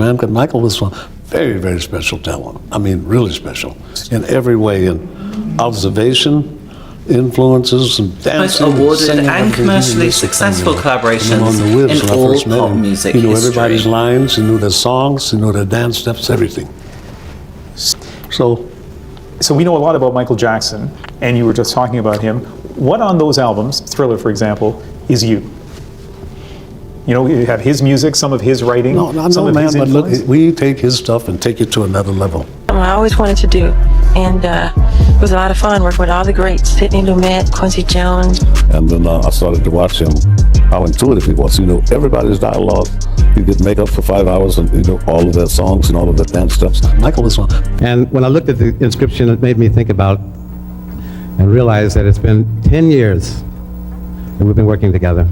Man, because Michael was a very, very special talent. I mean, really special in every way, in observation, influences, and dancing. Most awarded and commercially successful collaborations in all pop music history. He knew history. everybody's lines, he knew their songs, he knew their dance steps, everything. So we know a lot about Michael Jackson, and you were just talking about him. What on those albums, Thriller, for example, is you? You know, you have his music, some of his writing, no, some of his but influence. look, we take his stuff and take it to another level. I always wanted to do, and it was a lot of fun working with all the greats, Sidney Lumet, Quincy Jones. And then I started to watch him, how intuitive he was. You know, everybody's dialogue. He did makeup for 5 hours, and you know, all of their songs and all of their dance steps. Michael was one. And when I looked at the inscription, it made me think about and realize that it's been 10 years that we've been working together.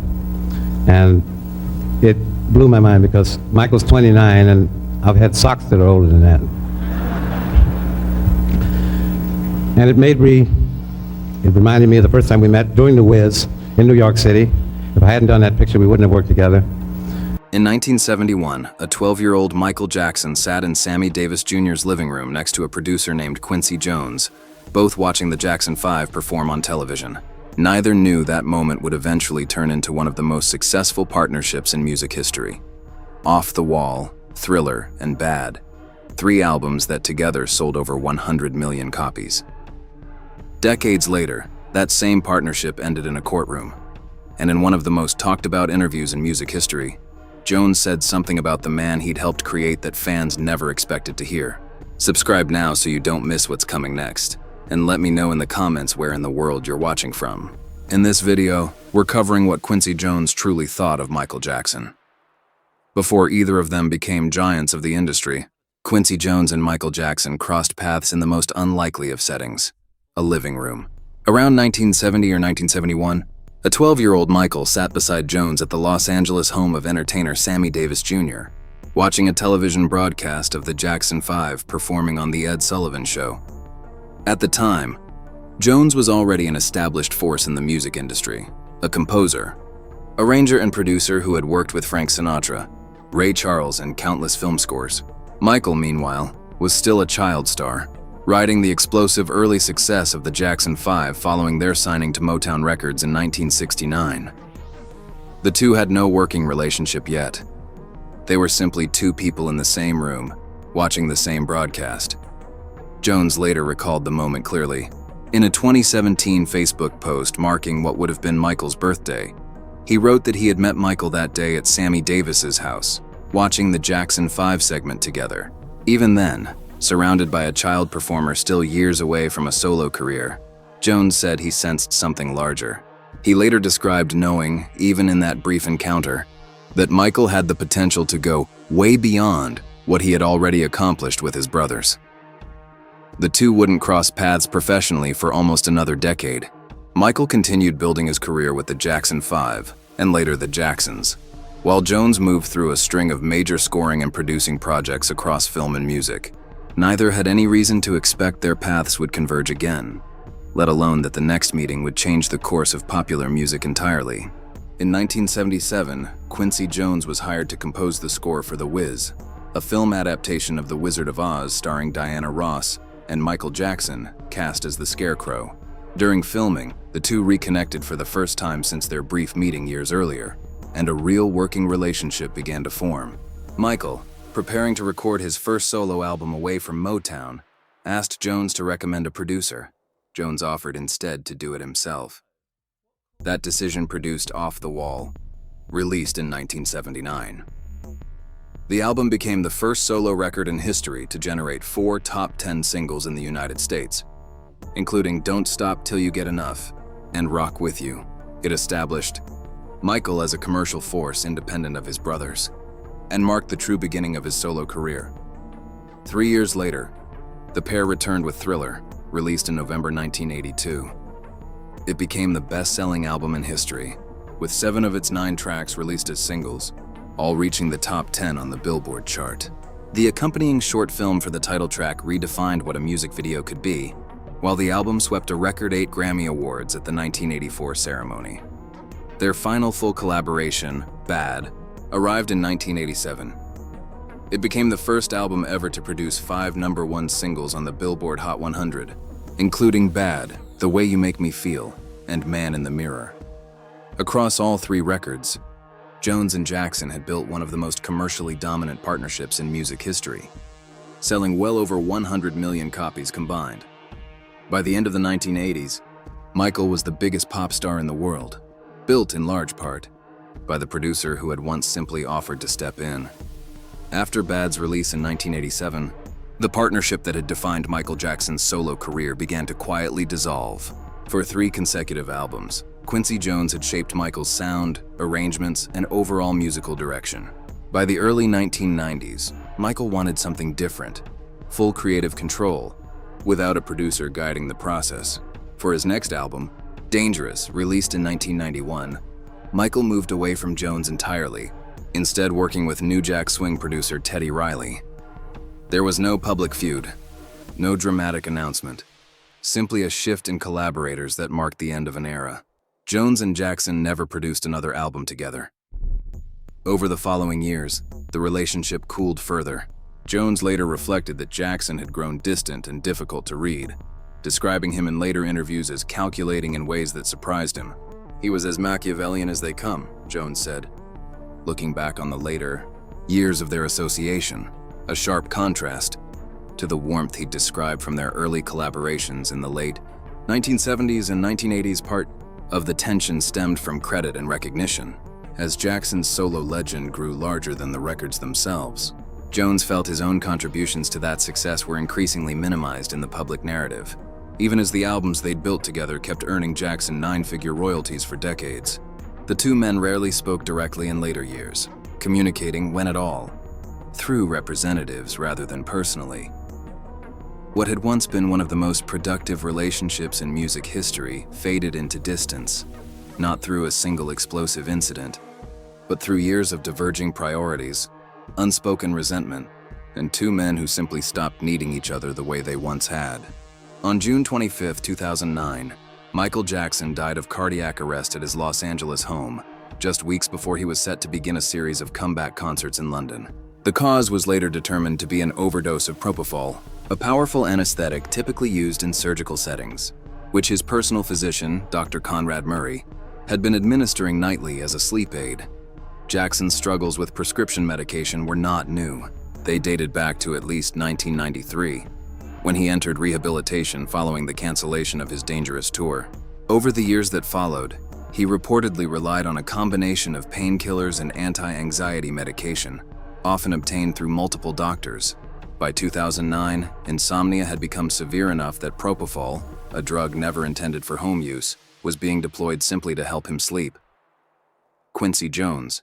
And it blew my mind because Michael's 29 and I've had socks that are older than that. And it reminded me of the first time we met during the Wiz in New York City. If I hadn't done that picture, we wouldn't have worked together. In 1971, a 12-year-old Michael Jackson sat in Sammy Davis Jr.'s living room next to a producer named Quincy Jones, both watching the Jackson 5 perform on television. Neither knew that moment would eventually turn into one of the most successful partnerships in music history. Off the Wall, Thriller, and Bad, 3 albums that together sold over 100 million copies. Decades later, that same partnership ended in a courtroom, and in one of the most talked about interviews in music history, Jones said something about the man he'd helped create that fans never expected to hear. Subscribe now so you don't miss what's coming next. And let me know in the comments where in the world you're watching from. In this video, we're covering what Quincy Jones truly thought of Michael Jackson. Before either of them became giants of the industry, Quincy Jones and Michael Jackson crossed paths in the most unlikely of settings, a living room. Around 1970 or 1971, a 12-year-old Michael sat beside Jones at the Los Angeles home of entertainer Sammy Davis Jr., watching a television broadcast of the Jackson 5 performing on The Ed Sullivan Show. At the time, Jones was already an established force in the music industry, a composer, arranger and producer who had worked with Frank Sinatra, Ray Charles, and countless film scores. Michael, meanwhile, was still a child star, riding the explosive early success of the Jackson 5 following their signing to Motown Records in 1969. The two had no working relationship yet. They were simply two people in the same room, watching the same broadcast. Jones later recalled the moment clearly. In a 2017 Facebook post marking what would have been Michael's birthday, he wrote that he had met Michael that day at Sammy Davis's house, watching the Jackson 5 segment together. Even then, surrounded by a child performer still years away from a solo career, Jones said he sensed something larger. He later described knowing, even in that brief encounter, that Michael had the potential to go way beyond what he had already accomplished with his brothers. The two wouldn't cross paths professionally for almost another decade. Michael continued building his career with the Jackson 5, and later the Jacksons, while Jones moved through a string of major scoring and producing projects across film and music. Neither had any reason to expect their paths would converge again, let alone that the next meeting would change the course of popular music entirely. In 1977, Quincy Jones was hired to compose the score for The Wiz, a film adaptation of The Wizard of Oz starring Diana Ross and Michael Jackson, cast as the Scarecrow. During filming, the two reconnected for the first time since their brief meeting years earlier, and a real working relationship began to form. Michael, preparing to record his first solo album away from Motown, asked Jones to recommend a producer. Jones offered instead to do it himself. That decision produced Off the Wall, released in 1979. The album became the first solo record in history to generate 4 top 10 singles in the United States, including Don't Stop Till You Get Enough and Rock With You. It established Michael as a commercial force independent of his brothers, and marked the true beginning of his solo career. 3 years later, the pair returned with Thriller, released in November 1982. It became the best-selling album in history, with 7 of its 9 tracks released as singles, all reaching the top 10 on the Billboard chart. The accompanying short film for the title track redefined what a music video could be, while the album swept a record 8 Grammy Awards at the 1984 ceremony. Their final full collaboration, Bad, arrived in 1987. It became the first album ever to produce 5 #1 singles on the Billboard Hot 100, including Bad, The Way You Make Me Feel, and Man in the Mirror. Across all 3 records, Jones and Jackson had built one of the most commercially dominant partnerships in music history, selling well over 100 million copies combined. By the end of the 1980s, Michael was the biggest pop star in the world, built in large part by the producer who had once simply offered to step in. After Bad's release in 1987, the partnership that had defined Michael Jackson's solo career began to quietly dissolve. For 3 consecutive albums, Quincy Jones had shaped Michael's sound, arrangements, and overall musical direction. By the early 1990s, Michael wanted something different, full creative control, without a producer guiding the process. For his next album, Dangerous, released in 1991, Michael moved away from Jones entirely, instead working with New Jack Swing producer Teddy Riley. There was no public feud, no dramatic announcement, simply a shift in collaborators that marked the end of an era. Jones and Jackson never produced another album together. Over the following years, the relationship cooled further. Jones later reflected that Jackson had grown distant and difficult to read, describing him in later interviews as calculating in ways that surprised him. "He was as Machiavellian as they come," Jones said, looking back on the later years of their association, a sharp contrast to the warmth he'd described from their early collaborations in the late 1970s and 1980s. Part of the tension stemmed from credit and recognition. As Jackson's solo legend grew larger than the records themselves, Jones felt his own contributions to that success were increasingly minimized in the public narrative, even as the albums they'd built together kept earning Jackson 9-figure royalties for decades. The 2 men rarely spoke directly in later years, communicating, when at all, through representatives rather than personally. What had once been one of the most productive relationships in music history faded into distance, not through a single explosive incident, but through years of diverging priorities, unspoken resentment, and 2 men who simply stopped needing each other the way they once had. On June 25, 2009, Michael Jackson died of cardiac arrest at his Los Angeles home, just weeks before he was set to begin a series of comeback concerts in London. The cause was later determined to be an overdose of propofol, a powerful anesthetic typically used in surgical settings, which his personal physician, Dr. Conrad Murray, had been administering nightly as a sleep aid. Jackson's struggles with prescription medication were not new. They dated back to at least 1993, when he entered rehabilitation following the cancellation of his Dangerous tour. Over the years that followed, he reportedly relied on a combination of painkillers and anti-anxiety medication, often obtained through multiple doctors. By 2009, insomnia had become severe enough that propofol, a drug never intended for home use, was being deployed simply to help him sleep. Quincy Jones,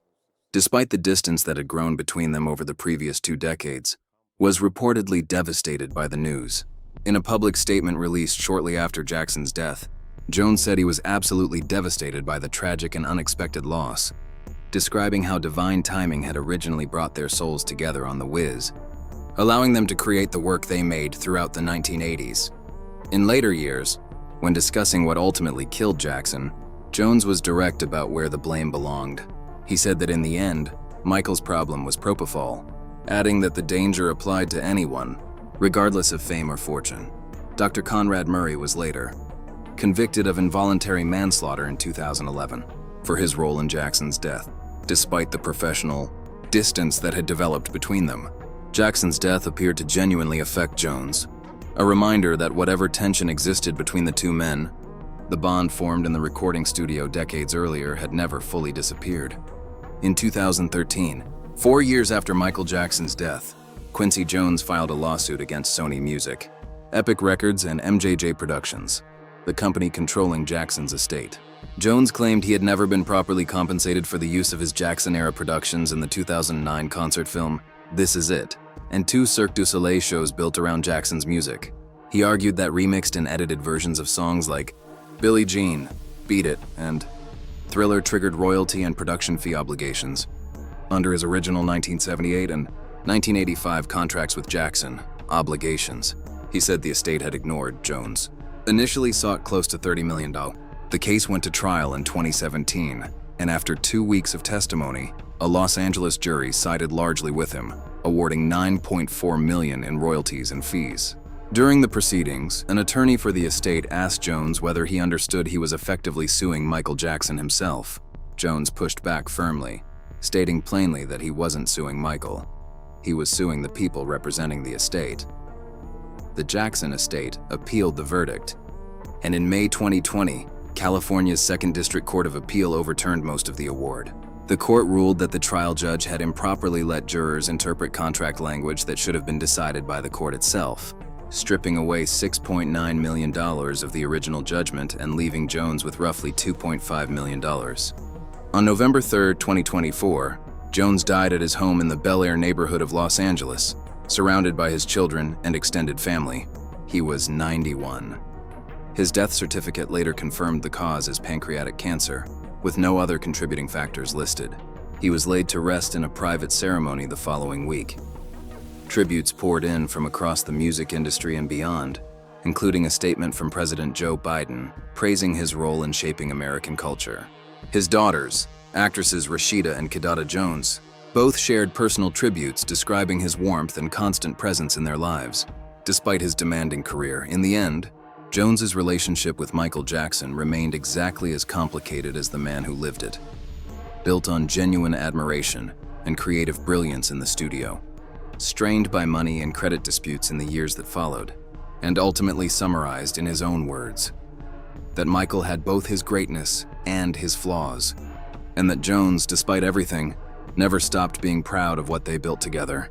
despite the distance that had grown between them over the previous 2 decades, was reportedly devastated by the news. In a public statement released shortly after Jackson's death, Jones said he was absolutely devastated by the tragic and unexpected loss, describing how divine timing had originally brought their souls together on The Wiz, allowing them to create the work they made throughout the 1980s. In later years, when discussing what ultimately killed Jackson, Jones was direct about where the blame belonged. He said that in the end, Michael's problem was propofol, adding that the danger applied to anyone, regardless of fame or fortune. Dr. Conrad Murray was later convicted of involuntary manslaughter in 2011 for his role in Jackson's death, despite the professional distance that had developed between them. Jackson's death appeared to genuinely affect Jones, a reminder that whatever tension existed between the 2 men, the bond formed in the recording studio decades earlier had never fully disappeared. In 2013, 4 years after Michael Jackson's death, Quincy Jones filed a lawsuit against Sony Music, Epic Records, and MJJ Productions, the company controlling Jackson's estate. Jones claimed he had never been properly compensated for the use of his Jackson-era productions in the 2009 concert film This Is It, and 2 Cirque du Soleil shows built around Jackson's music. He argued that remixed and edited versions of songs like Billie Jean, Beat It, and Thriller triggered royalty and production fee obligations under his original 1978 and 1985 contracts with Jackson, obligations. He said the estate had ignored. Jones initially sought close to $30 million. The case went to trial in 2017, and after 2 weeks of testimony, A Los Angeles jury sided largely with him, awarding $9.4 million in royalties and fees. During the proceedings, an attorney for the estate asked Jones whether he understood he was effectively suing Michael Jackson himself. Jones pushed back firmly, stating plainly that he wasn't suing Michael. He was suing the people representing the estate. The Jackson estate appealed the verdict, and in May 2020, California's 2nd District Court of Appeal overturned most of the award. The court ruled that the trial judge had improperly let jurors interpret contract language that should have been decided by the court itself, stripping away $6.9 million of the original judgment and leaving Jones with roughly $2.5 million. On November 3, 2024, Jones died at his home in the Bel Air neighborhood of Los Angeles, surrounded by his children and extended family. He was 91. His death certificate later confirmed the cause as pancreatic cancer, with no other contributing factors listed. He was laid to rest in a private ceremony the following week. Tributes poured in from across the music industry and beyond, including a statement from President Joe Biden praising his role in shaping American culture. His daughters, actresses Rashida and Kidada Jones, both shared personal tributes describing his warmth and constant presence in their lives. Despite his demanding career, in the end, Jones's relationship with Michael Jackson remained exactly as complicated as the man who lived it. Built on genuine admiration and creative brilliance in the studio, strained by money and credit disputes in the years that followed, and ultimately summarized in his own words, that Michael had both his greatness and his flaws, and that Jones, despite everything, never stopped being proud of what they built together.